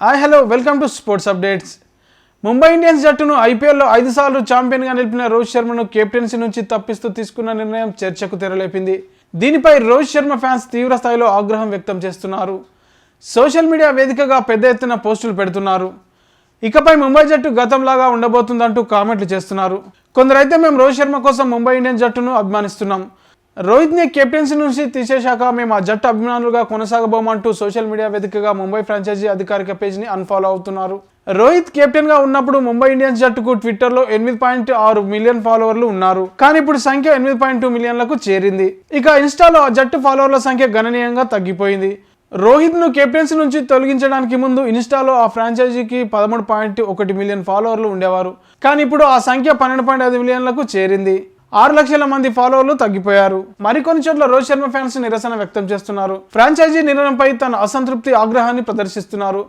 Hi hello welcome to sports updates. Mumbai Indians జట్టును ఐపీఎల్లో 5 సార్లు ఛాంపియన్గా నిలిపిన రోహిత్ శర్మను కెప్టెన్సీ నుంచి తప్పిస్తూ తీసుకున్న నిర్ణయం చర్చకు తెరలేపింది. దీనిపై రోహిత్ శర్మ ఫ్యాన్స్ తీవ్ర స్థాయిలో ఆగ్రహం వ్యక్తం చేస్తున్నారు. సోషల్ మీడియా వేదికగా పెద్ద ఎత్తున పోస్టులు పెడుతున్నారు. ఇకపై ముంబై జట్టు గతంలాగా ఉండబోతుందంటూ కామెంట్లు చేస్తున్నారు. కొందరైతే మేము రోహిత్ శర్మ కోసం ముంబై ఇండియన్స్ జట్టును అభిమానిస్తున్నాం, రోహిత్ని కెప్టెన్సీ నుంచి తీసేశాక మేము ఆ జట్టు అభిమానులుగా కొనసాగబోమంటూ సోషల్ మీడియా వేదికగా ముంబై ఫ్రాంచైజీ అధికారిక పేజ్ని అన్ఫాలో అవుతున్నారు. రోహిత్ కెప్టెన్గా ఉన్నప్పుడు ముంబై ఇండియన్స్ జట్టుకు ట్విట్టర్లో 8.6 మిలియన్ ఫాలోవర్లు ఉన్నారు. కానీ ఇప్పుడు సంఖ్య 8.2 మిలియన్లకు చేరింది. ఇక ఇన్స్టాలో ఆ జట్టు ఫాలోవర్ల సంఖ్య గణనీయంగా తగ్గిపోయింది. రోహిత్ను కెప్టెన్సీ నుంచి తొలగించడానికి ముందు ఇన్స్టాలో ఆ ఫ్రాంచైజీకి 13.1 మిలియన్ ఫాలోవర్లు ఉండేవారు. కానీ ఇప్పుడు ఆ సంఖ్య 12.5 మిలియన్లకు చేరింది. 6 లక్షల మంది ఫాలోవర్లు తగ్గిపోయారు. మరికొన్ని చోట్ల రోహిత్ శర్మ ఫ్యాన్స్ నిరసన వ్యక్తం చేస్తున్నారు. ఫ్రాంచైజీ నిర్ణయంపై తన అసంతృప్తి ఆగ్రహాన్ని ప్రదర్శిస్తున్నారు.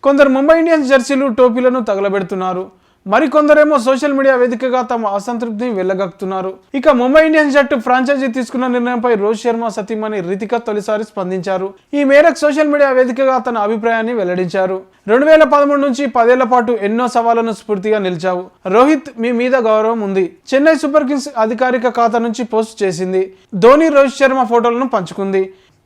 కొందరు ముంబై ఇండియన్స్ జెర్సీలు టోపీలను తగలబెడుతున్నారు. మరికొందరేమో సోషల్ మీడియా వేదికగా తమ అసంతృప్తిని వెళ్ళగక్కుతున్నారు. ఇక ముంబై ఇండియన్స్ జట్టు ఫ్రాంచైజీ తీసుకున్న నిర్ణయంపై రోహిత్ శర్మ సతీమణి రితిక తొలిసారి స్పందించారు. ఈ మేరకు సోషల్ మీడియా వేదికగా తన అభిప్రాయాన్ని వెల్లడించారు. 2013 నుంచి 10 ఏళ్ల పాటు ఎన్నో సవాళ్లను స్ఫూర్తిగా నిలిచావు. రోహిత్, మీ మీద గౌరవం ఉంది. చెన్నై సూపర్ కింగ్స్ అధికారిక ఖాతా నుంచి పోస్ట్ చేసింది. ధోని, రోహిత్ శర్మ ఫోటోలను పంచుకుంది.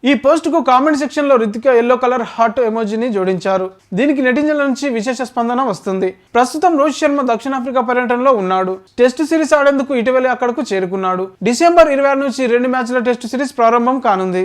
ఈ పోస్టుకు కామెంట్ సెక్షన్లో రితిక ఎల్లో కలర్ హార్ట్ ఎమోజీని జోడించారు. దీనికి నెటిజన్ల నుంచి విశేష స్పందన వస్తుంది. ప్రస్తుతం రోహిత్ శర్మ దక్షిణాఫ్రికా పర్యటనలో ఉన్నాడు. టెస్ట్ సిరీస్ ఆడేందుకు ఇటీవలే అక్కడకు చేరుకున్నాడు. డిసెంబర్ 26 నుంచి 2 మ్యాచ్ల టెస్ట్ సిరీస్ ప్రారంభం కానుంది.